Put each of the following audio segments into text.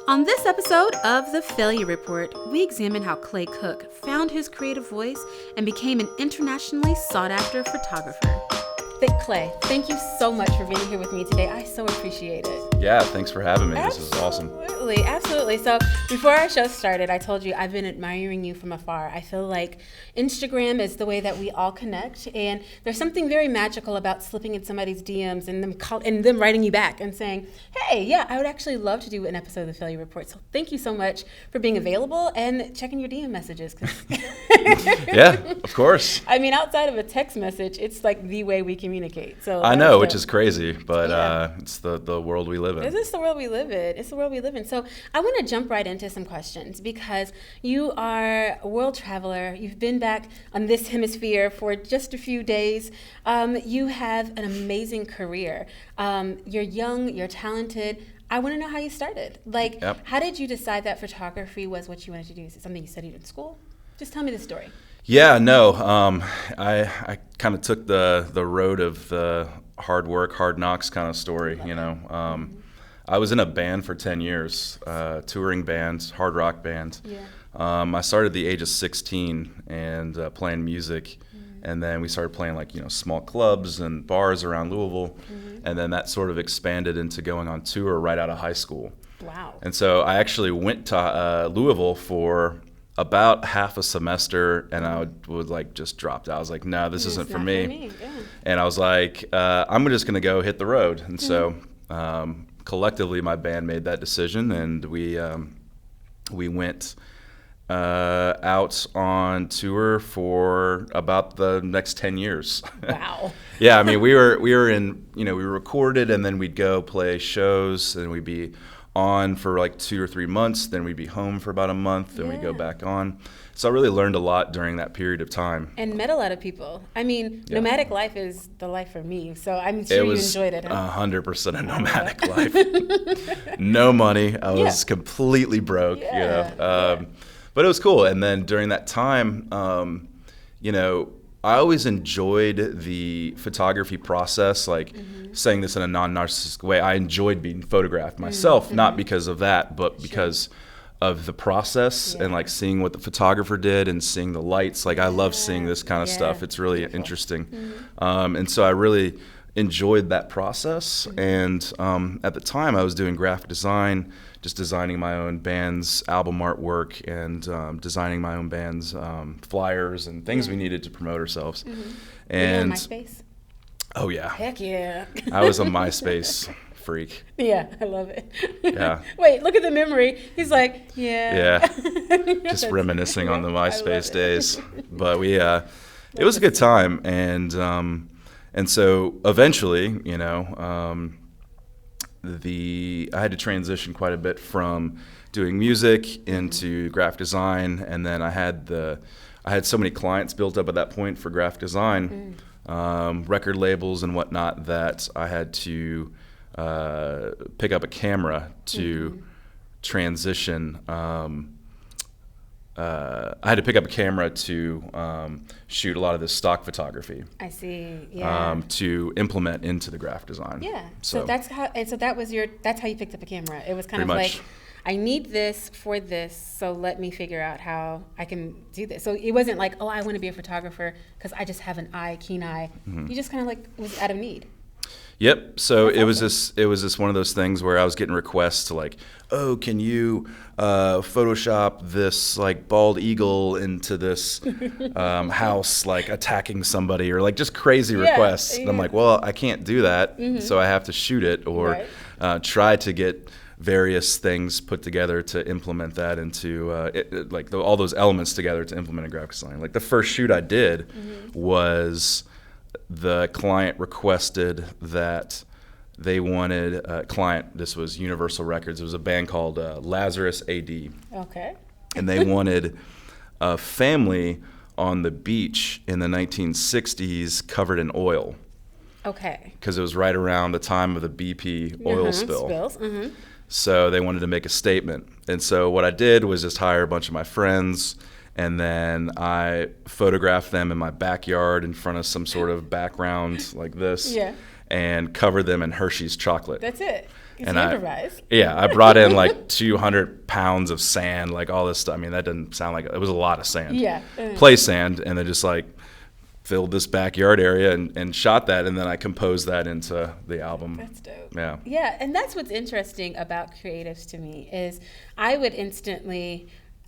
On this episode of The Failure Report, we examine how Clay Cook found his creative voice and became an internationally sought-after photographer. Clay, thank you so much for being here with me today. I so appreciate it. Yeah, thanks for having me. This is awesome. Absolutely. So before our show started, I told you I've been admiring you from afar. I feel like Instagram is the way that we all connect, and there's something very magical about slipping in somebody's DMs and them writing you back and saying, hey, yeah, I would actually love to do an episode of The Failure Report. So thank you so much for being available and checking your DM messages. Yeah, of course. I mean, outside of a text message, it's like the way we communicate. So I know, which is crazy, but it's the world we live in. This is the world we live in. It's the world we live in. So I want to jump right into some questions because you are a world traveler. You've been back on this hemisphere for just a few days. You have an amazing career. You're young, you're talented. I want to know how you started. How did you decide that photography was what you wanted to do? Is it something you studied in school? Just tell me the story. Yeah, no. I kind of took the road of the hard work, hard knocks kind of story, you know. I was in a band for 10 years, touring band, hard rock band. Yeah. I started at the age of 16 and playing music, and then we started playing small clubs and bars around Louisville, and then that sort of expanded into going on tour right out of high school. Wow. And so I actually went to Louisville for about half a semester, and I would just dropped out. I was like, no, this isn't for me. Yeah. And I was like, I'm just going to go hit the road. And so collectively, my band made that decision, and we went out on tour for about the next 10 years. Wow. Yeah, I mean, we were in, we recorded, and then we'd go play shows, and we'd be on for 2 or 3 months, then we'd be home for about a month, then we'd go back on. So I really learned a lot during that period of time. And met a lot of people. I mean, nomadic life is the life for me, so I'm sure you enjoyed it. It was 100% a nomadic life. No money. I was completely broke, but it was cool. And then during that time, I always enjoyed the photography process, saying this in a non-narcissistic way. I enjoyed being photographed myself, not because of that, but because of the process and seeing what the photographer did and seeing the lights. I love seeing this kind of stuff. It's really interesting. And so I really enjoyed that process. And at the time I was doing graphic design, just designing my own band's album artwork and designing my own band's flyers and things we needed to promote ourselves. And MySpace? Oh yeah. Heck yeah. I was a MySpace freak. Yeah, I love it. Yeah. Wait, look at the memory. He's like, yeah. Just reminiscing on the MySpace days. But it was a good time, and so eventually, I had to transition quite a bit from doing music into graphic design, and then I had so many clients built up at that point for graphic design, record labels and whatnot, that I had to pick up a camera to transition. I had to pick up a camera to shoot a lot of this stock photography. I see. Yeah. To implement into the graphic design. Yeah. So that's how you picked up a camera. It was kind of much. I need this for this, so let me figure out how I can do this. So it wasn't like, I want to be a photographer because I just have an keen eye. You just kind of was out of need. Yep. So it was this one of those things where I was getting requests to can you Photoshop this bald eagle into this house attacking somebody, or just crazy requests. And I'm like, well, I can't do that, so I have to shoot it or try to get various things put together to implement that into all those elements together to implement a graphic design. The first shoot I did was, the client requested that they wanted a client. This was Universal Records. It was a band called Lazarus AD. Okay. And they wanted a family on the beach in the 1960s covered in oil. Okay. Because it was right around the time of the BP oil spill. Spills. So they wanted to make a statement. And so what I did was just hire a bunch of my friends, and then I photographed them in my backyard in front of some sort of background like this, and covered them in Hershey's chocolate. That's it. And I brought in like 200 pounds of sand, like all this stuff. I mean, that didn't sound like, it was a lot of sand. Yeah. Play sand, and then just like filled this backyard area and shot that, and then I composed that into the album. That's dope. Yeah. Yeah, and that's what's interesting about creatives to me is I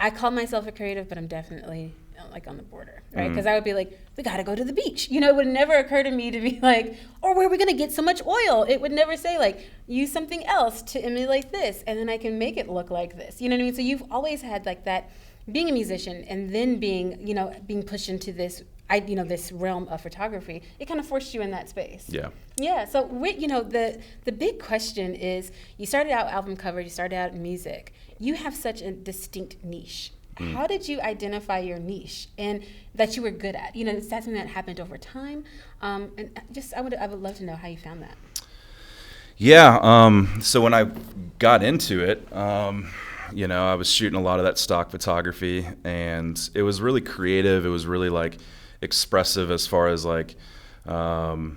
call myself a creative, but I'm definitely like on the border, right? Because I would be like, we got to go to the beach. You know, it would never occur to me to be like, or where are we going to get so much oil? It would never say like, use something else to emulate this, and then I can make it look like this. You know what I mean? So you've always had like that, being a musician and then being pushed into this, this realm of photography. It kind of forced you in that space. Yeah. Yeah. So the big question is, you started out album covers, you started out in music. You have such a distinct niche. How did you identify your niche and that you were good at? You know, is that something that happened over time? And I would love to know how you found that. Yeah. So when I got into it, I was shooting a lot of that stock photography, and it was really creative. It was really like expressive as far as like the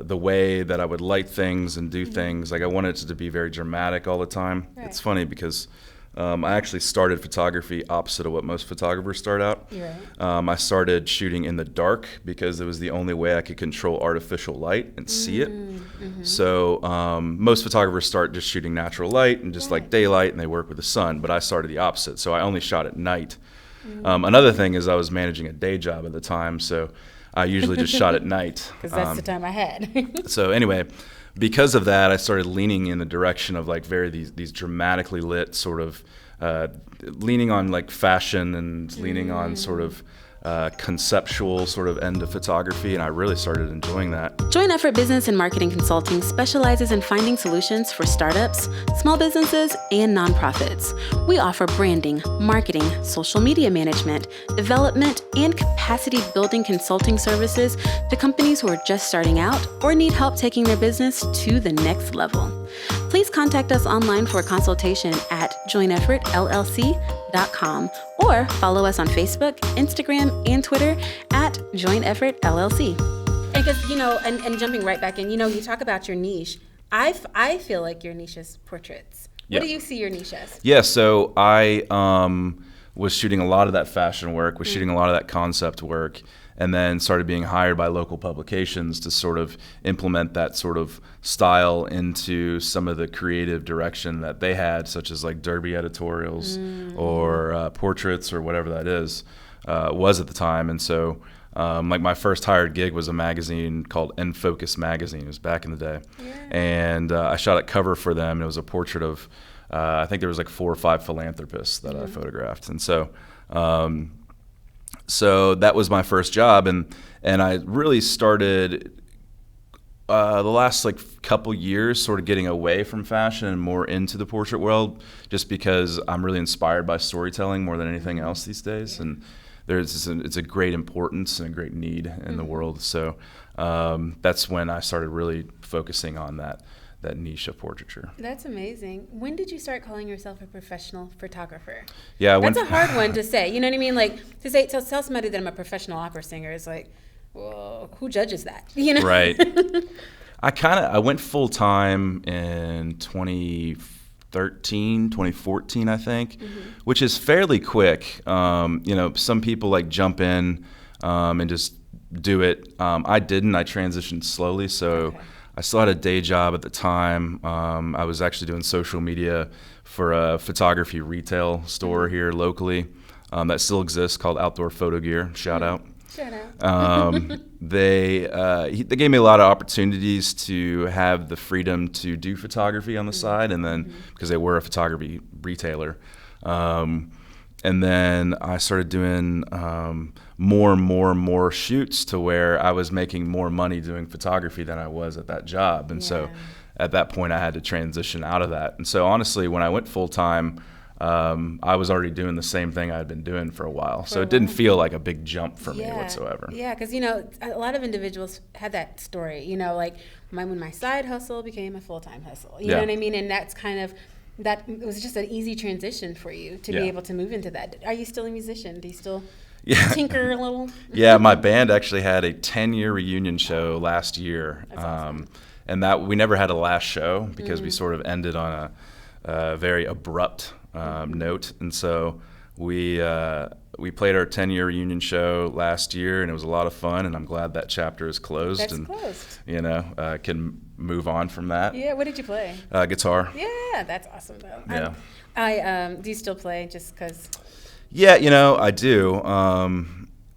way that I would light things and do things. Like I wanted it to be very dramatic all the time. Right. It's funny because I actually started photography opposite of what most photographers start out. Right. I started shooting in the dark because it was the only way I could control artificial light and see it. Mm-hmm. So most photographers start just shooting natural light and just like daylight, and they work with the sun. But I started the opposite, so I only shot at night. Another thing is I was managing a day job at the time, so I usually just shot at night. Because that's the time I had. So anyway, because of that, I started leaning in the direction of like these dramatically lit sort of, leaning on like fashion and leaning on sort of conceptual sort of end of photography, and I really started enjoying that. Joint Effort Business and Marketing Consulting specializes in finding solutions for startups, small businesses, and nonprofits. We offer branding, marketing, social media management, development, and capacity building consulting services to companies who are just starting out or need help taking their business to the next level. Please contact us online for a consultation at jointeffortllc.com or follow us on Facebook, Instagram, and Twitter at Joint Effort LLC. And because, and jumping right back in, you talk about your niche. I feel like your niche is portraits. What do you see your niche as? Yeah, so I was shooting a lot of that fashion work, was shooting a lot of that concept work, and then started being hired by local publications to sort of implement that sort of style into some of the creative direction that they had, such as like derby editorials or portraits or whatever that was at the time. And so like my first hired gig was a magazine called N Focus Magazine. It was back in the day. Yeah. And I shot a cover for them. It was a portrait of, I think there was like 4 or 5 philanthropists that I photographed. And so so that was my first job, and I really started the last like couple years sort of getting away from fashion and more into the portrait world, just because I'm really inspired by storytelling more than anything else these days, and it's a great importance and a great need in the world. So that's when I started really focusing on that niche of portraiture. That's amazing. When did you start calling yourself a professional photographer? Yeah, that's a hard one to say. You know what I mean? Like to tell somebody that I'm a professional opera singer is like, well, who judges that? Right. I went full time in 2014, I think, which is fairly quick. Some people like jump in and just do it. I didn't. I transitioned slowly, so. Okay. I still had a day job at the time. I was actually doing social media for a photography retail store here locally that still exists called Outdoor Photo Gear. Shout out. They gave me a lot of opportunities to have the freedom to do photography on the side, and then because they were a photography retailer. And then I started doing more and more shoots to where I was making more money doing photography than I was at that job. And so at that point I had to transition out of that. And so honestly, when I went full time, I was already doing the same thing I'd been doing for a while. So it didn't feel like a big jump for me whatsoever. Yeah, because, a lot of individuals had that story, like when my side hustle became a full-time hustle. You know what I mean? And that's kind of, that it was just an easy transition for you to be able to move into that. Are you still a musician? Do you still tinker a little? Yeah, my band actually had a 10-year reunion show last year. That's awesome. and that we never had a last show because we sort of ended on a very abrupt note, and so we played our 10-year reunion show last year, and it was a lot of fun, and I'm glad that chapter is closed. That's and closed. Can move on from that. Yeah, what did you play? Guitar. Yeah, that's awesome though. Yeah. I do you still play just because? Yeah, I do,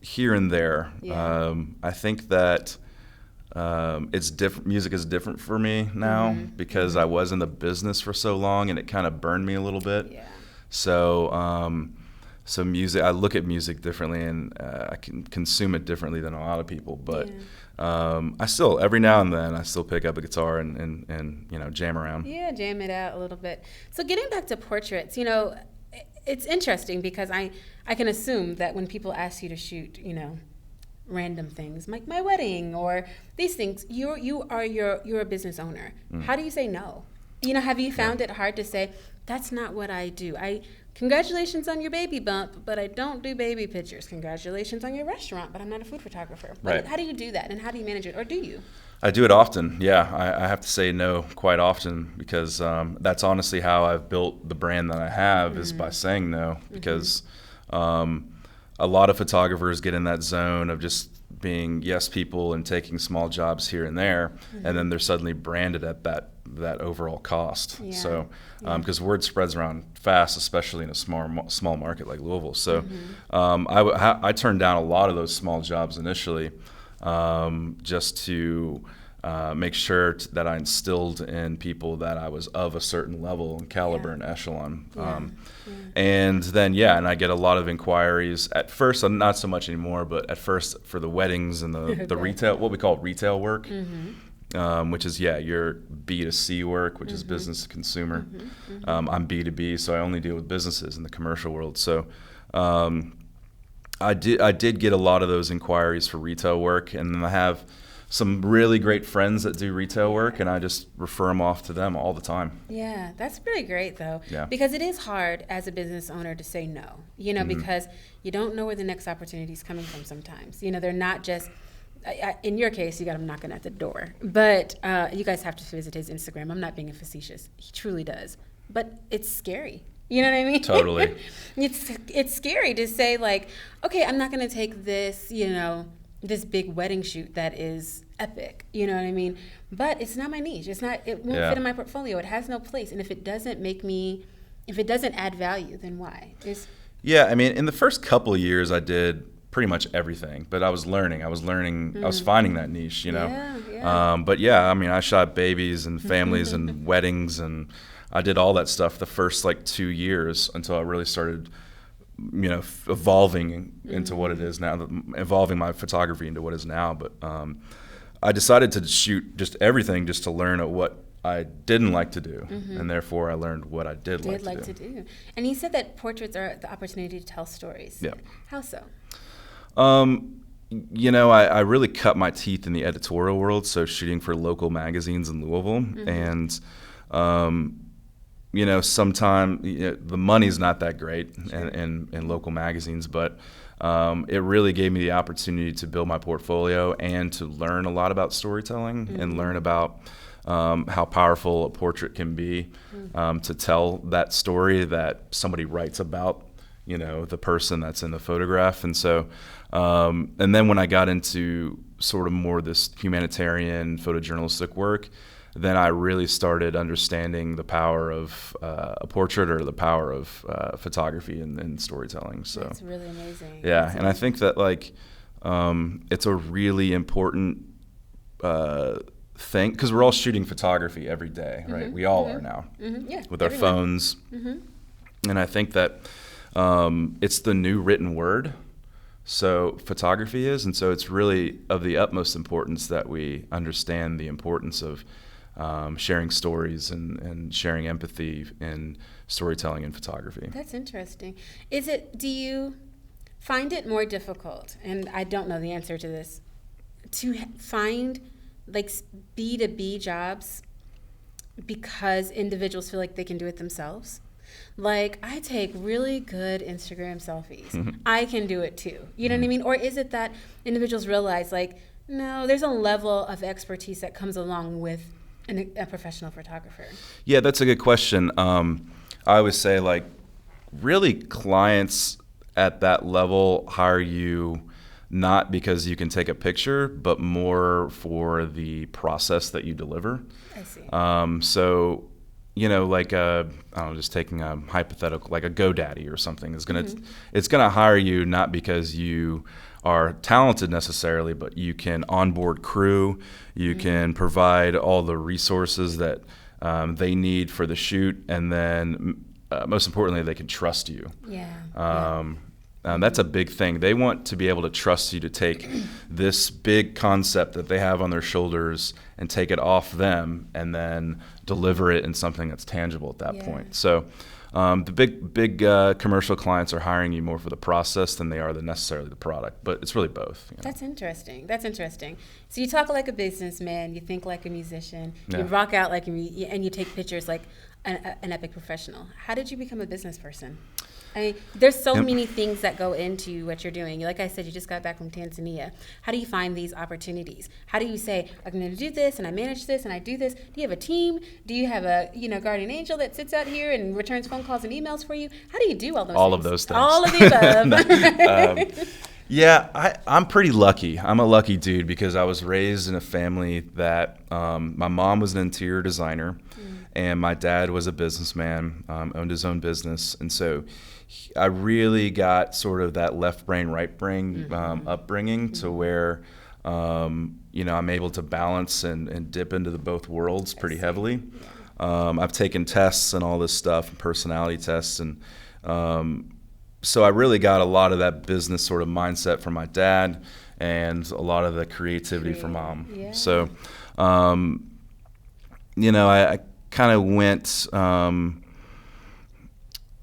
here and there. Yeah. I think that it's different. Music is different for me now because I was in the business for so long, and it kind of burned me a little bit. Yeah. So music, I look at music differently, and I can consume it differently than a lot of people. But I still, every now and then, I still pick up a guitar and jam around. Yeah, jam it out a little bit. So getting back to portraits, it's interesting because I can assume that when people ask you to shoot, random things like my wedding or these things, you're a business owner. How do you say no? Have you found it hard to say that's not what I do? Congratulations on your baby bump, but I don't do baby pictures. Congratulations on your restaurant, but I'm not a food photographer. Right. How do you do that, and how do you manage it, or do you? I do it often. Yeah, I have to say no quite often because that's honestly how I've built the brand that I have is by saying no, because a lot of photographers get in that zone of just being yes people and taking small jobs here and there, and then they're suddenly branded at that overall cost. Yeah. So because word spreads around fast, especially in a small market like Louisville. So I turned down a lot of those small jobs initially, just to make sure that I instilled in people that I was of a certain level and caliber and echelon. And then, and I get a lot of inquiries at first, not so much anymore, but at first for the weddings and the retail, what we call retail work, which is, your B2C work, which is business to consumer. I'm B2B, so I only deal with businesses in the commercial world. So I did get a lot of those inquiries for retail work, and then I have some really great friends that do retail work, and I just refer them off to them all the time. Yeah, that's pretty great though. Yeah. Because it is hard as a business owner to say no, because you don't know where the next opportunity is coming from sometimes. They're not just, in your case, you got them knocking at the door. But you guys have to visit his Instagram. I'm not being facetious. He truly does. But it's scary. You know what I mean? Totally. It's scary to say like, okay, I'm not going to take this, this big wedding shoot that is epic, you know what I mean? But it's not my niche. It won't fit in my portfolio. It has no place. And if it doesn't add value, then why? Yeah, I mean, in the first couple of years, I did pretty much everything, but I was learning. I was finding that niche, Yeah. But I mean, I shot babies and families and weddings, and I did all that stuff the first 2 years until I really started evolving into what it is now, evolving my photography into what it is now. But I decided to shoot just everything just to learn at what I didn't like to do, and therefore I learned what I did like to do. And you said that portraits are the opportunity to tell stories. Yeah. How so? I really cut my teeth in the editorial world, so shooting for local magazines in Louisville, and sometimes the money's not that great in local magazines, but it really gave me the opportunity to build my portfolio and to learn a lot about storytelling and learn about how powerful a portrait can be to tell that story that somebody writes about, the person that's in the photograph. And so, and then when I got into sort of more this humanitarian photojournalistic work, then I really started understanding the power of a portrait or the power of photography and storytelling. So that's really amazing. Yeah, and I think that it's a really important thing because we're all shooting photography every day, right? We all are now with our phones, and I think that it's the new written word. So photography is, and so it's really of the utmost importance that we understand the importance of sharing stories and sharing empathy in storytelling and photography. That's interesting. Do you find it more difficult, and I don't know the answer to this, to find B2B jobs because individuals feel like they can do it themselves? I take really good Instagram selfies. I can do it too. You know what I mean? Or is it that individuals realize no, there's a level of expertise that comes along with a professional photographer? Yeah, that's a good question. I always say, like, really clients at that level hire you not because you can take a picture, but more for the process that you deliver. I see. So, like I don't know, just taking a hypothetical, like a GoDaddy or something it's gonna hire you not because you are talented necessarily, but you can onboard crew, you can provide all the resources that they need for the shoot, and then most importantly, they can trust you. That's a big thing. They want to be able to trust you to take this big concept that they have on their shoulders and take it off them and then deliver it in something that's tangible at that point. So the big commercial clients are hiring you more for the process than they are necessarily the product, but it's really both. That's interesting. So you talk like a businessman, you think like a musician, you rock out like and you take pictures like an epic professional. How did you become a business person? I mean, there's so many things that go into what you're doing. Like I said, you just got back from Tanzania. How do you find these opportunities? How do you say, I'm going to do this, and I manage this, and I do this? Do you have a team? Do you have a guardian angel that sits out here and returns phone calls and emails for you? How do you do all those things? All of those things. All of the above. Yeah, I'm pretty lucky. I'm a lucky dude because I was raised in a family that my mom was an interior designer, and my dad was a businessman, owned his own business, and so I really got sort of that left brain, right brain upbringing to where, I'm able to balance and dip into the both worlds pretty heavily. I've taken tests and all this stuff, personality tests, and so I really got a lot of that business sort of mindset from my dad and a lot of the creativity from mom. Yeah. So, I kind of went...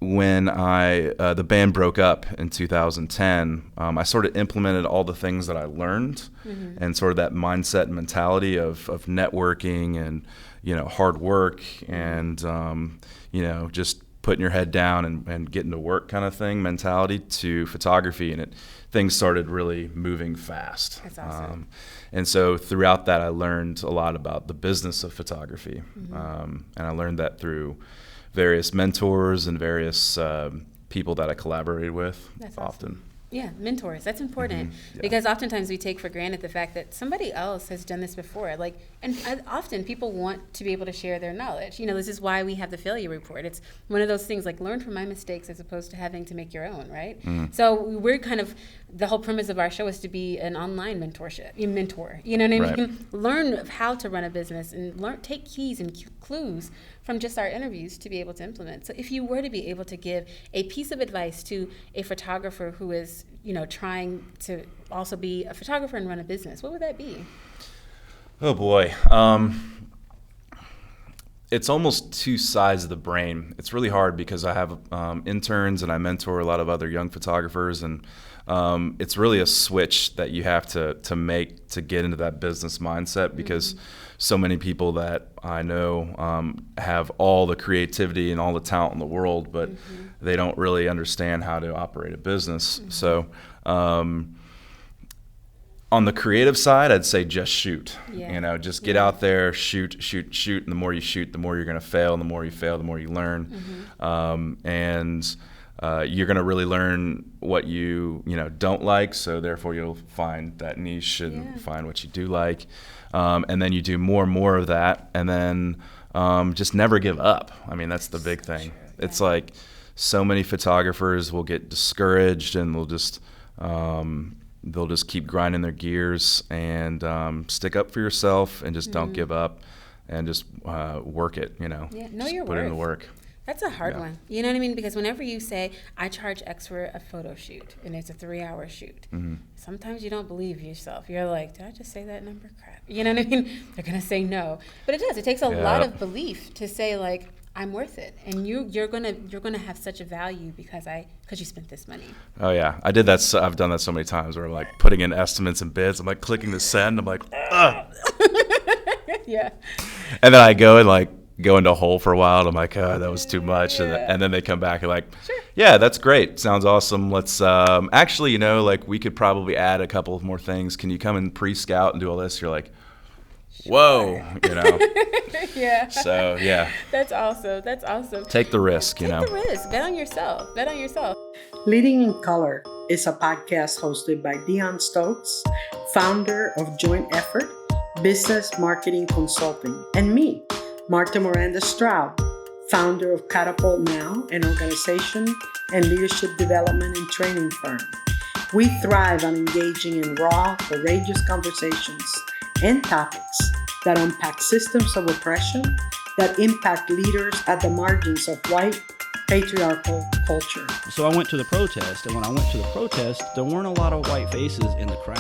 when the band broke up in 2010, I sort of implemented all the things that I learned and sort of that mindset and mentality of networking and, hard work and, just putting your head down and getting to work kind of thing mentality to photography. And things started really moving fast. That's awesome. And so throughout that, I learned a lot about the business of photography. And I learned that through various mentors and various people that I collaborated with. That's often. Awesome. Yeah, mentors. That's important because oftentimes we take for granted the fact that somebody else has done this before. And often people want to be able to share their knowledge. This is why we have the failure report. It's one of those things like learn from my mistakes as opposed to having to make your own, right? So we're kind of, the whole premise of our show is to be an online mentorship, mentor. You know what I mean? Right. You can learn how to run a business and take keys and clues from just our interviews to be able to implement. So if you were to be able to give a piece of advice to a photographer who is, trying to also be a photographer and run a business, what would that be? Oh boy. It's almost two sides of the brain. It's really hard because I have interns and I mentor a lot of other young photographers, and it's really a switch that you have to make to get into that business mindset because so many people that I know have all the creativity and all the talent in the world, but they don't really understand how to operate a business. So on the creative side, I'd say just shoot. Just get out there, shoot. And the more you shoot, the more you're going to fail. And the more you fail, the more you learn. And you're going to really learn what you don't like. So therefore, you'll find that niche and find what you do like. And then you do more and more of that. And then just never give up. I mean, that's the big thing. It's like so many photographers will get discouraged and they'll just keep grinding their gears and stick up for yourself and just don't give up and just work it, know your put worth. in the work. That's a hard one. You know what I mean? Because whenever you say, I charge X for a photo shoot, and it's a 3-hour shoot, sometimes you don't believe yourself. You're like, did I just say that number? Crap. You know what I mean? They're going to say no. But it does. It takes a lot of belief to say, like, I'm worth it, and you're gonna have such a value because you spent this money. Oh yeah, I did that. I've done that so many times where I'm like putting in estimates and bids. I'm like clicking the send. I'm like, ugh. Yeah. And then I go into a hole for a while. And I'm like, oh, that was too much. And then they come back and like, sure. Yeah, that's great. Sounds awesome. Let's actually, we could probably add a couple of more things. Can you come and pre-scout and do all this? You're like, whoa, you know. Yeah. So yeah, That's awesome. That's awesome. take the risk, you Take know. the risk. Bet on yourself. Bet on yourself. Leading in Color is a podcast hosted by Dion Stokes, founder of Joint Effort Business Marketing Consulting, and me, Marta Miranda Straub, founder of Catapult Now, an organization and leadership development and training firm. We thrive on engaging in raw, courageous conversations and topics that unpack systems of oppression that impact leaders at the margins of white, patriarchal culture. So I went to the protest, and when I went to the protest, there weren't a lot of white faces in the crowd.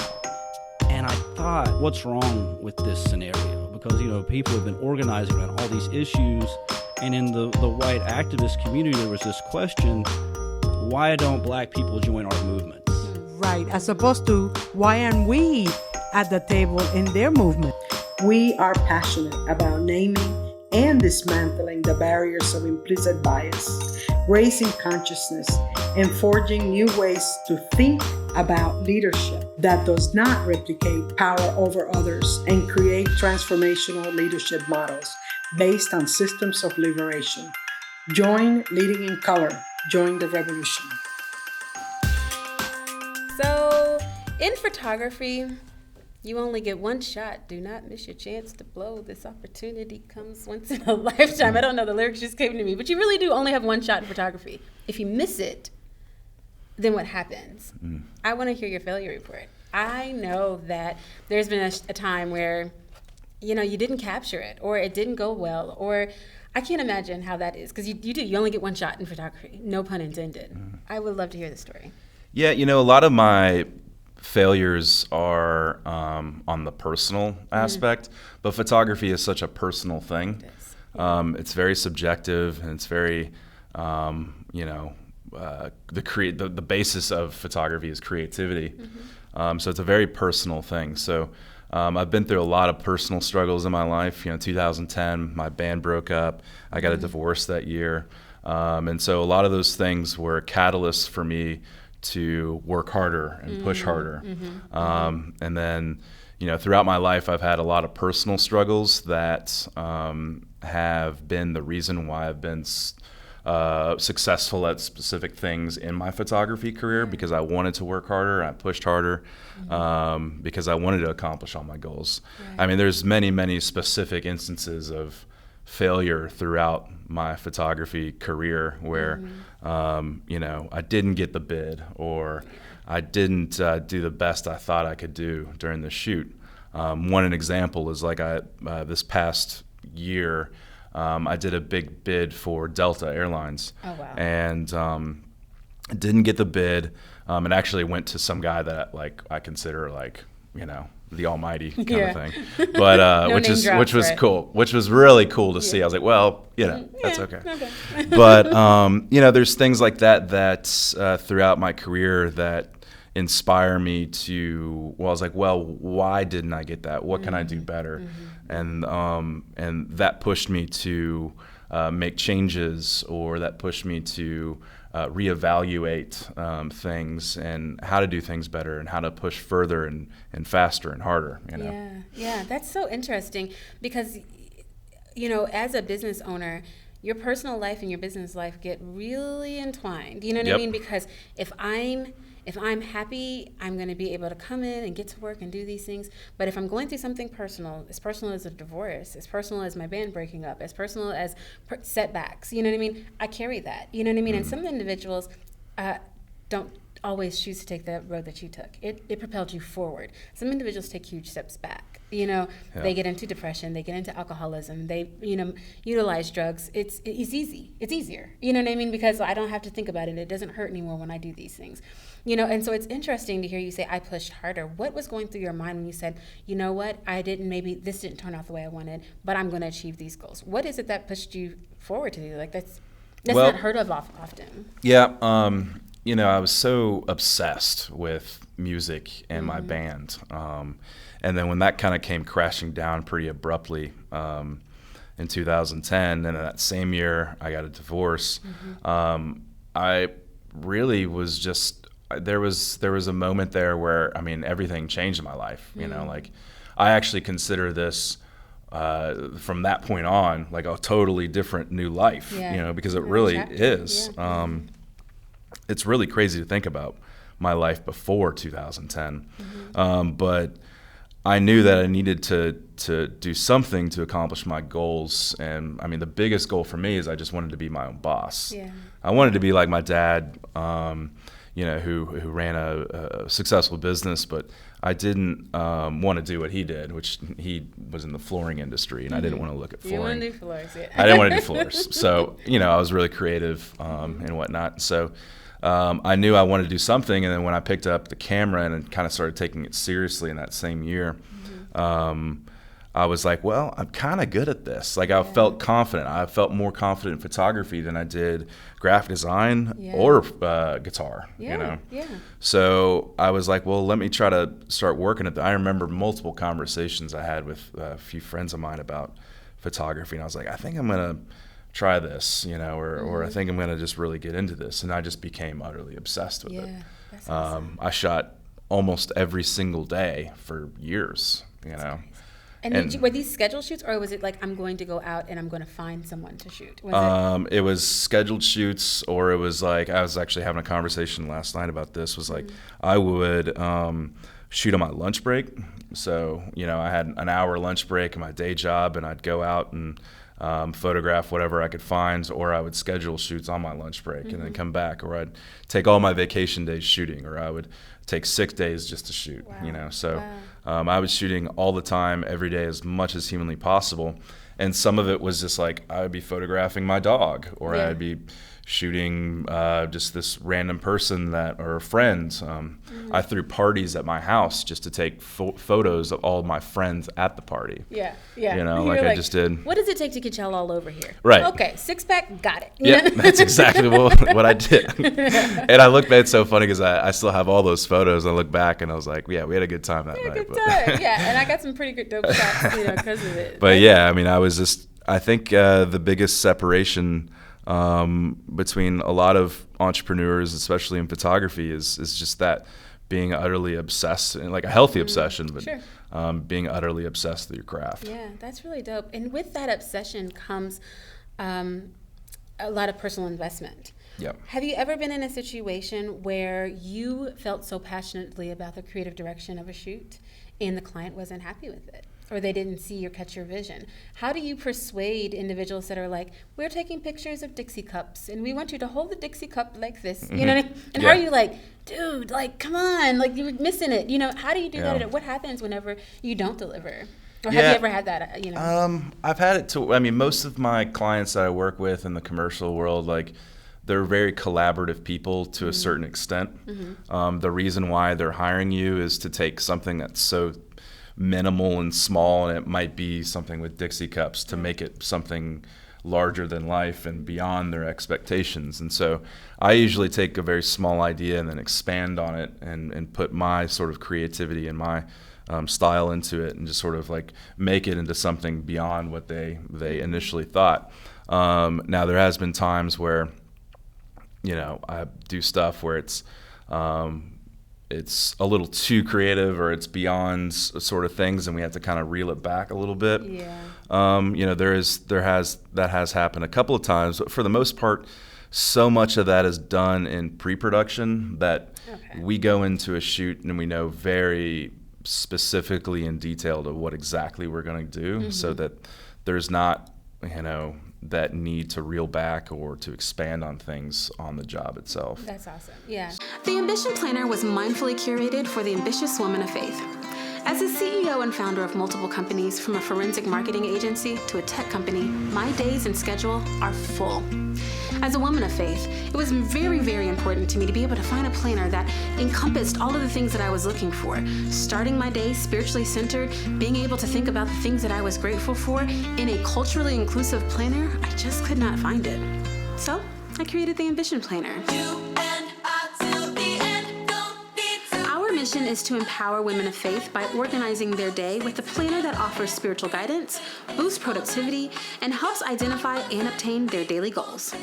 And I thought, what's wrong with this scenario? Because, people have been organizing around all these issues, and in the white activist community, there was this question, why don't black people join our movements? Right, as opposed to, why aren't we at the table in their movement? We are passionate about naming and dismantling the barriers of implicit bias, raising consciousness, and forging new ways to think about leadership that does not replicate power over others and create transformational leadership models based on systems of liberation. Join Leading in Color. Join the revolution. So, in photography, you only get one shot. Do not miss your chance to blow. This opportunity comes once in a lifetime. I don't know, the lyrics just came to me. But you really do only have one shot in photography. If you miss it, then what happens? I want to hear your failure report. I know that there's been a time where, you didn't capture it, or it didn't go well, or I can't imagine how that is. Because you only get one shot in photography. No pun intended. I would love to hear the story. Yeah, a lot of my failures are on the personal aspect, but photography is such a personal thing. It's very subjective, and it's very, the basis of photography is creativity. So it's a very personal thing. So I've been through a lot of personal struggles in my life. 2010, my band broke up. I got a divorce that year. And so a lot of those things were catalysts for me to work harder and push harder. And then, throughout my life, I've had a lot of personal struggles that have been the reason why I've been successful at specific things in my photography career, because I wanted to work harder and I pushed harder because I wanted to accomplish all my goals. I mean, there's many, many specific instances of failure throughout my photography career where, I didn't get the bid, or I didn't do the best I thought I could do during the shoot. One example is this past year, I did a big bid for Delta Airlines. Oh, wow. And didn't get the bid. It actually went to some guy that I consider the almighty kind of thing, but No which was right? cool, which was really cool to see. I was like, well, that's okay. But there's things like that throughout my career that inspire me to. Well, I was like, well, why didn't I get that? What can I do better? And that pushed me to make changes, or that pushed me to reevaluate things and how to do things better and how to push further and faster and harder. Yeah, that's so interesting because, as a business owner, your personal life and your business life get really entwined. You know what I mean? Because if I'm happy, I'm going to be able to come in and get to work and do these things. But if I'm going through something personal, as personal as a divorce, as personal as my band breaking up, as personal as setbacks, you know what I mean? I carry that, you know what I mean? And some individuals don't always choose to take the road that you took. It propelled you forward. Some individuals take huge steps back. They get into depression, they get into alcoholism, they, utilize drugs. It's easy. It's easier. You know what I mean? Because I don't have to think about it. It doesn't hurt anymore when I do these things. And so it's interesting to hear you say, I pushed harder. What was going through your mind when you said, you know what, maybe this didn't turn out the way I wanted, but I'm going to achieve these goals? What is it that pushed you forward to do? That's not heard of often. Yeah. I was so obsessed with music and my band. And then when that kind of came crashing down pretty abruptly in 2010, and that same year I got a divorce, I really was just, there was a moment there where, everything changed in my life. I actually consider this from that point on like a totally different new life, because it really is. Yeah. It's really crazy to think about my life before 2010, but I knew that I needed to do something to accomplish my goals. And I mean, the biggest goal for me is I just wanted to be my own boss. Yeah. I wanted to be like my dad, who ran a successful business, but I didn't want to do what he did, which he was in the flooring industry, and I didn't want to look at flooring. You want to do floors, yeah. I didn't want to do floors. So, I was really creative and whatnot. So I knew I wanted to do something, and then when I picked up the camera and kind of started taking it seriously in that same year, I was like, well, I'm kind of good at this. Like, I felt confident. I felt more confident in photography than I did graphic design or guitar, Yeah. So I was like, well, let me try to start working at that. I remember multiple conversations I had with a few friends of mine about photography, and I was like, I think I'm going to try this, or I think I'm going to just really get into this. And I just became utterly obsessed with it. That's awesome. I shot almost every single day for years, And were these scheduled shoots, or was it like, I'm going to go out and I'm going to find someone to shoot? It was scheduled shoots, or it was like, I was actually having a conversation last night about this, was like, I would shoot on my lunch break. So, I had an hour lunch break in my day job, and I'd go out and photograph whatever I could find, or I would schedule shoots on my lunch break and then come back, or I'd take all my vacation days shooting, or I would take sick days just to shoot. So I was shooting all the time, every day, as much as humanly possible. And some of it was just like, I would be photographing my dog, or I'd be shooting just this random person or a friend. I threw parties at my house just to take photos of all of my friends at the party. Yeah. Like I just did. What does it take to get y'all all over here? Right. Okay, six-pack, got it. Yeah, that's exactly what I did. And I look back, it's so funny because I still have all those photos. I look back and I was like, yeah, we had a good time that night. Good time. Yeah, and I got some pretty good dope shots, because of it. But yeah, I mean, I think the biggest separation between a lot of entrepreneurs, especially in photography, is just that being utterly obsessed, and like a healthy obsession, but being utterly obsessed with your craft. Yeah, that's really dope. And with that obsession comes a lot of personal investment. Yep. Have you ever been in a situation where you felt so passionately about the creative direction of a shoot and the client wasn't happy with it, or they didn't see or catch your vision? How do you persuade individuals that are like, we're taking pictures of Dixie cups and we want you to hold the Dixie cup like this, you know what I mean? And how are you like, dude, like, come on, like, you're missing it, how do you do that? What happens whenever you don't deliver? Or have you ever had that, I've had it most of my clients that I work with in the commercial world, like, they're very collaborative people to a certain extent. The reason why they're hiring you is to take something that's so minimal and small, and it might be something with Dixie cups, to make it something larger than life and beyond their expectations. And so I usually take a very small idea and then expand on it and put my sort of creativity and my style into it, and just sort of like make it into something beyond what they initially thought. Now there has been times where I do stuff where it's a little too creative, or it's beyond sort of things, and we have to kind of reel it back a little bit. Yeah. That has happened a couple of times, but for the most part, so much of that is done in pre-production that we go into a shoot and we know very specifically in detail to what exactly we're going to do, so that there's not, that need to reel back or to expand on things on the job itself. That's awesome. Yeah. The Ambition Planner was mindfully curated for the ambitious woman of faith. As a CEO and founder of multiple companies, from a forensic marketing agency to a tech company, my days and schedule are full. As a woman of faith, it was very, very important to me to be able to find a planner that encompassed all of the things that I was looking for. Starting my day spiritually centered, being able to think about the things that I was grateful for in a culturally inclusive planner, I just could not find it. So I created the Ambition Planner. Our mission is to empower women of faith by organizing their day with a planner that offers spiritual guidance, boosts productivity, and helps identify and obtain their daily goals.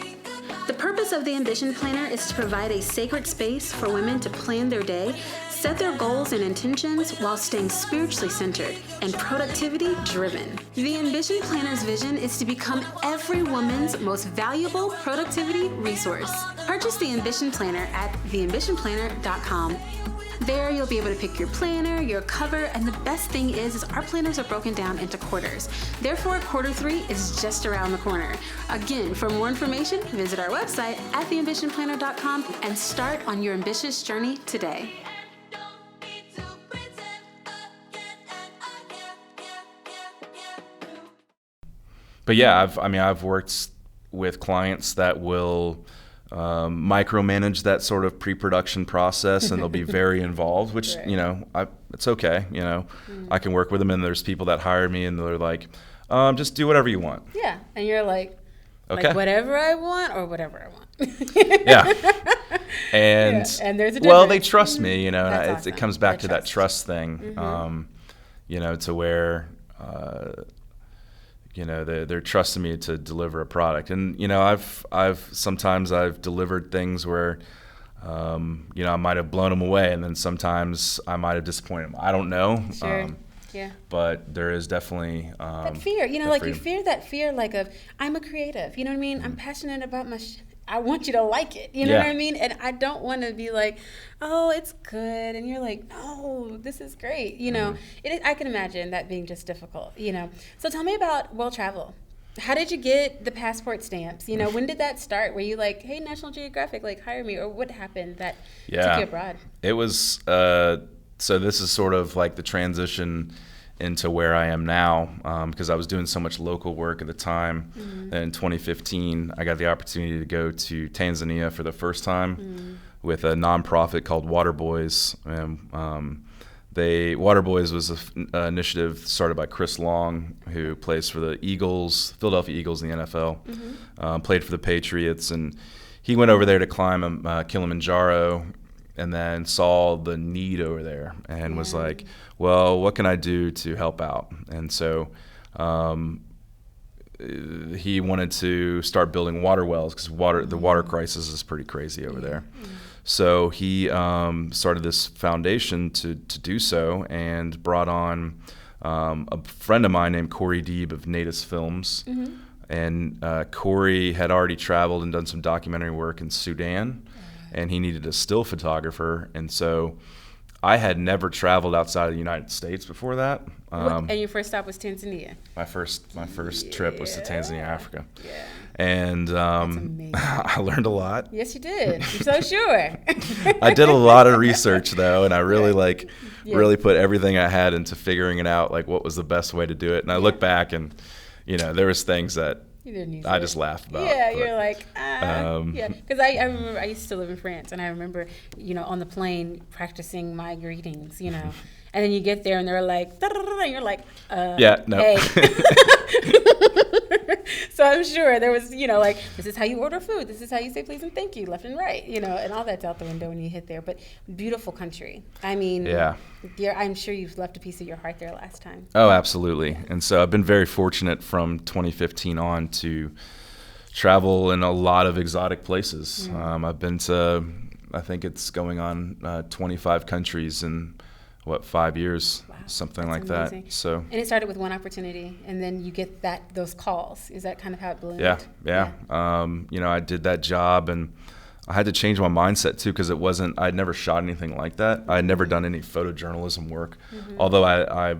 The purpose of the Ambition Planner is to provide a sacred space for women to plan their day, set their goals and intentions while staying spiritually centered and productivity driven. The Ambition Planner's vision is to become every woman's most valuable productivity resource. Purchase the Ambition Planner at theambitionplanner.com. There, you'll be able to pick your planner, your cover, and the best thing is our planners are broken down into quarters. Therefore, quarter 3 is just around the corner. Again, for more information, visit our website at theambitionplanner.com and start on your ambitious journey today. But yeah, I've worked with clients that will micromanage that sort of pre-production process, and they'll be very involved, which, right. It's okay. I can work with them, and there's people that hire me and they're like, just do whatever you want. Yeah. And you're like, okay. Like whatever I want or whatever I want. Yeah. And, and there's a difference. Well, they trust me, and awesome. it comes back to that trust thing, to where, they're trusting me to deliver a product. And, I've delivered things where, I might have blown them away, and then sometimes I might have disappointed them. I don't know. Sure. Yeah. But there is definitely that fear, you fear that fear, like of, I'm a creative, you know what I mean? Mm-hmm. I'm passionate about I want you to like it, you know what I mean? And I don't want to be like, oh, it's good. And you're like, no, this is great. I can imagine that being just difficult, So tell me about world travel. How did you get the passport stamps? When did that start? Were you like, hey, National Geographic, hire me? Or what happened that took you abroad? It was, so this is sort of like the transition into where I am now, because I was doing so much local work at the time. Mm-hmm. And in 2015, I got the opportunity to go to Tanzania for the first time with a nonprofit called Water Boys. And Water Boys was an initiative started by Chris Long, who plays for the Philadelphia Eagles in the NFL, played for the Patriots, and he went over there to climb Kilimanjaro, and then saw the need over there and was like, well, what can I do to help out? And so he wanted to start building water wells, because the water crisis is pretty crazy over there. So he started this foundation to do so, and brought on a friend of mine named Corey Deeb of Natus Films. Mm-hmm. And Corey had already traveled and done some documentary work in Sudan, and he needed a still photographer. And so I had never traveled outside of the United States before that. And your first stop was Tanzania? My first trip was to Tanzania, Africa. Yeah. And I learned a lot. Yes, you did. I'm so sure. I did a lot of research, though, and I really really put everything I had into figuring it out, what was the best way to do it. And I look back, and there was things that I just laughed about. Yeah, you're like, yeah. Because I remember I used to live in France, and I remember, on the plane practicing my greetings, and then you get there and they're like, and you're like, yeah, no. Hey. So I'm sure there was, this is how you order food, this is how you say please and thank you, left and right, and all that's out the window when you hit there. But beautiful country. I mean, yeah. I'm sure you've left a piece of your heart there last time. Oh, absolutely. And so I've been very fortunate from 2015 on to travel in a lot of exotic places. I've been to, I think it's going on 25 countries in 5 years, something like amazing. That. So, and it started with one opportunity, and then you get those calls. Is that kind of how it blended? Yeah. I did that job, and I had to change my mindset too, because I'd never shot anything like that. I had never done any photojournalism work, although I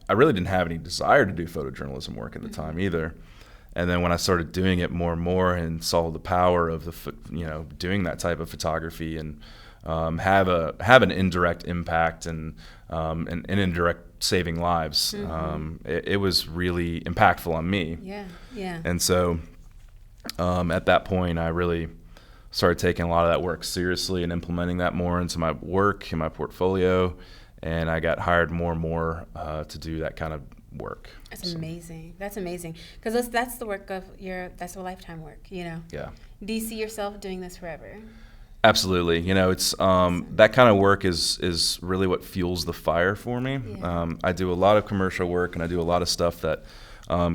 really didn't have any desire to do photojournalism work at the time either. And then when I started doing it more and more, and saw the power of doing that type of photography, and have an indirect impact and an indirect saving lives. It was really impactful on me. Yeah. And so at that point, I really started taking a lot of that work seriously and implementing that more into my work and my portfolio. And I got hired more and more to do that kind of work. That's amazing. That's amazing. Because that's the work of that's a lifetime work, Yeah. Do you see yourself doing this forever? Absolutely. It's that kind of work is really what fuels the fire for me. Yeah. I do a lot of commercial work, and I do a lot of stuff that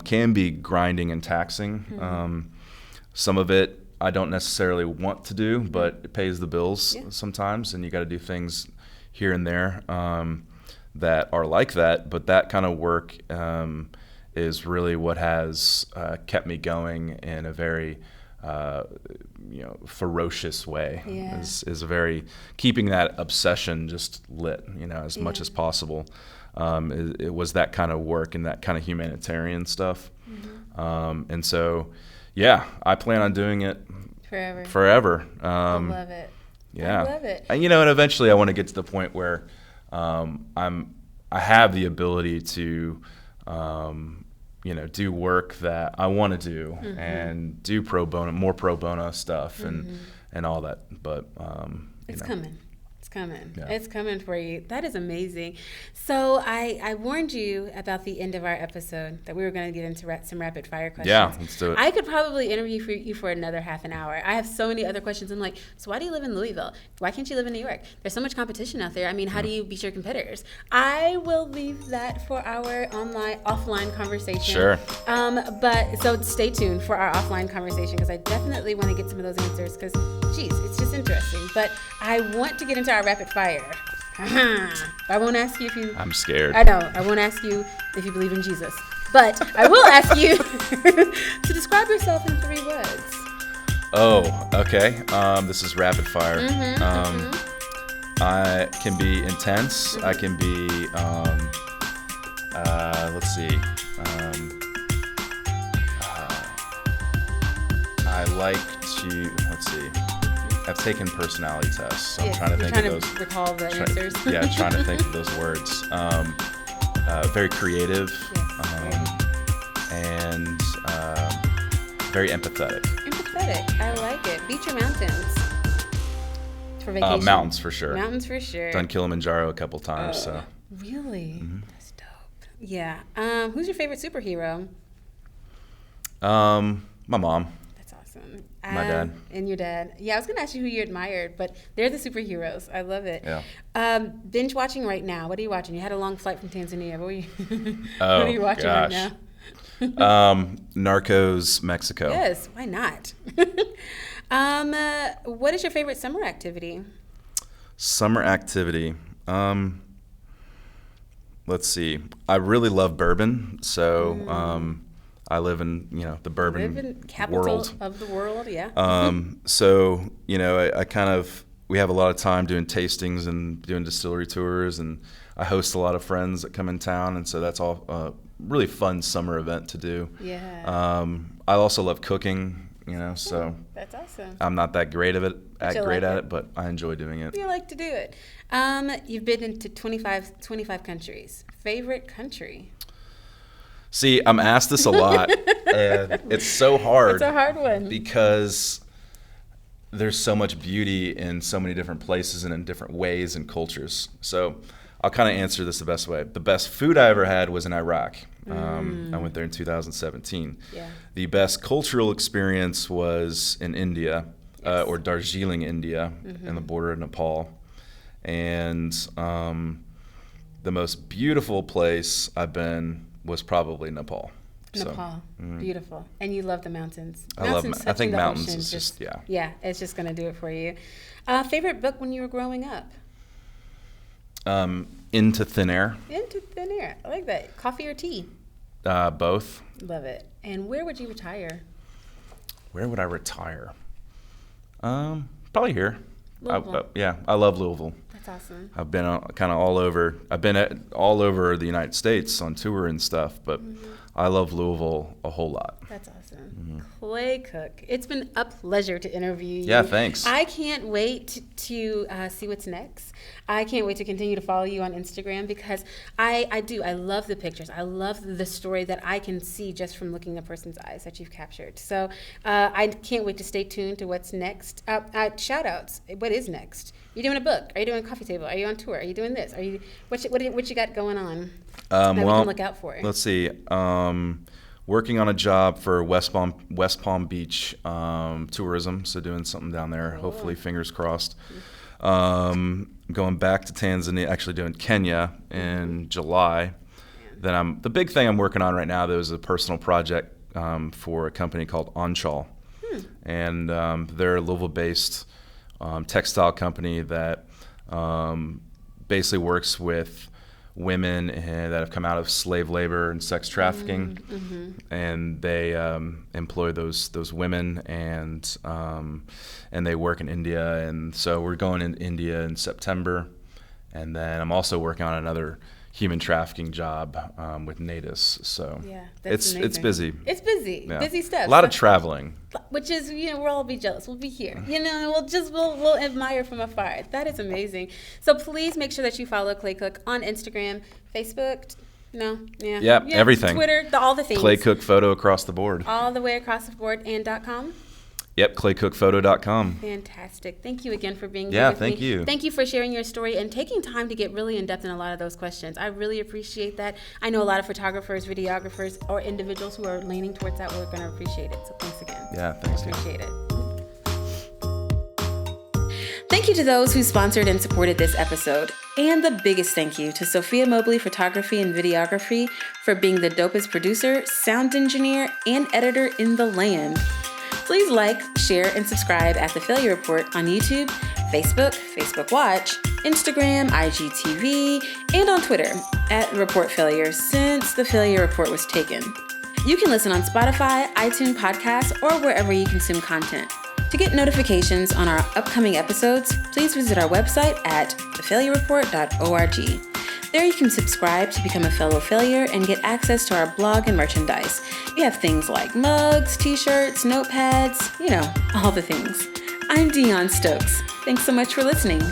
can be grinding and taxing. Some of it I don't necessarily want to do, but it pays the bills Yeah. sometimes, and you got to do things here and there that are like that. But that kind of work is really what has kept me going in a very ferocious way. Yeah. Is a very keeping that obsession just lit, as much as possible. It was that kind of work and that kind of humanitarian stuff. Mm-hmm. And so, yeah, I plan on doing it I forever. love it. Yeah. I love it. And eventually I want to get to the point where I have the ability to do work that I want to do and do more pro bono stuff and all that. But It's coming. It's coming. Yeah. It's coming for you. That is amazing. So I warned you about the end of our episode that we were going to get into some rapid fire questions. Yeah, let's do it. I could probably interview you for another half an hour. I have so many other questions. I'm like, so why do you live in Louisville? Why can't you live in New York? There's so much competition out there. I mean, how do you beat your competitors? I will leave that for our offline conversation. Sure. But so stay tuned for our offline conversation because I definitely want to get some of those answers because, geez, it's just interesting. But I want to get into our rapid fire. I won't ask you if you... I'm scared. I know. I won't ask you if you believe in Jesus. But I will ask you to describe yourself in 3 words. Oh, okay. This is rapid fire. I can be intense. I can be, let's see. I like to, let's see. I've taken personality tests, so I'm trying to think of those. Recall the answers. Trying to think of those words. Very creative, and very empathetic. Empathetic. I like it. Beach or mountains? For vacation. Mountains for sure. Mountains for sure. Done Kilimanjaro a couple times, so. Really? That's dope. Yeah. Who's your favorite superhero? My mom. That's awesome. My dad. And your dad. Yeah, I was going to ask you who you admired, but they're the superheroes. I love it. Yeah. Binge watching right now. What are you watching? You had a long flight from Tanzania. What were you, Oh, what are you watching gosh. right Narcos, Mexico. now? Yes, why not? What is your favorite summer activity? Summer activity. Let's see. I really love bourbon, so I live in the bourbon capital world. of the world, yeah. So I kind of we have a lot of time doing tastings and doing distillery tours, and I host a lot of friends that come in town, and so that's all a really fun summer event to do. Yeah. I also love cooking. So That's awesome. I'm not that great at like it, but I enjoy doing it. You like to do it. You've been into 25 countries. Favorite country? See, I'm asked this a lot, and it's so hard. It's a hard one. Because there's so much beauty in so many different places and in different ways and cultures. So I'll kind of answer this the best way. The best food I ever had was in Iraq. I went there in 2017. Yeah. The best cultural experience was in India, or Darjeeling, India, in the border of Nepal. And the most beautiful place I've been was probably Nepal. Nepal, beautiful, and you love the mountains. I think mountains ocean, is just yeah. Yeah, it's just going to do it for you. Favorite book when you were growing up? Into Thin Air. Into Thin Air. I like that. Coffee or tea? Both. Love it. And where would you retire? Where would I retire? Probably here. Louisville. I love Louisville. That's awesome. I've been kind of all over. I've been all over the United States on tour and stuff, but I love Louisville a whole lot. That's awesome. Clay Cook, it's been a pleasure to interview you. Yeah, thanks. I can't wait to see what's next. I can't wait to continue to follow you on Instagram because I love the pictures. I love the story that I can see just from looking at a person's eyes that you've captured. So I can't wait to stay tuned to what's next. Shout outs. What is next? Are you doing a book? Are you doing a coffee table? Are you on tour? Are you doing this? Are you what you got going on that we can look out for? Let's see. Working on a job for West Palm Beach tourism, so doing something down there. Cool. Hopefully, fingers crossed. Going back to Tanzania, actually doing Kenya in July. Then the big thing I'm working on right now, though, is a personal project for a company called Onchal. And they're a Louisville-based textile company that basically works with women that have come out of slave labor and sex trafficking, and they employ those women, and they work in India. And so we're going in India in September, and then I'm also working on another human trafficking job with Natus. So it's busy. It's busy. Yeah. Busy stuff. A lot of traveling. Which is, we'll all be jealous. We'll be here. We'll admire from afar. That is amazing. So please make sure that you follow Clay Cook on Instagram, Facebook. Yeah, everything. Twitter, all the things. Clay Cook Photo across the board. All the way across the board, and .com. Yep, claycookphoto.com. Fantastic. Thank you again for being here with me. Yeah, thank you. Thank you for sharing your story and taking time to get really in-depth in a lot of those questions. I really appreciate that. I know a lot of photographers, videographers, or individuals who are leaning towards that. We're going to appreciate it. So thanks again. Yeah, thanks. Appreciate it. Thank you to those who sponsored and supported this episode. And the biggest thank you to Sophia Mobley Photography and Videography for being the dopest producer, sound engineer, and editor in the land. Please like, share, and subscribe at The Failure Report on YouTube, Facebook, Facebook Watch, Instagram, IGTV, and on Twitter at Report Failure since The Failure Report was taken. You can listen on Spotify, iTunes Podcasts, or wherever you consume content. To get notifications on our upcoming episodes, please visit our website at thefailurereport.org. There you can subscribe to become a fellow failure and get access to our blog and merchandise. We have things like mugs, t-shirts, notepads, all the things. I'm Dion Stokes. Thanks so much for listening.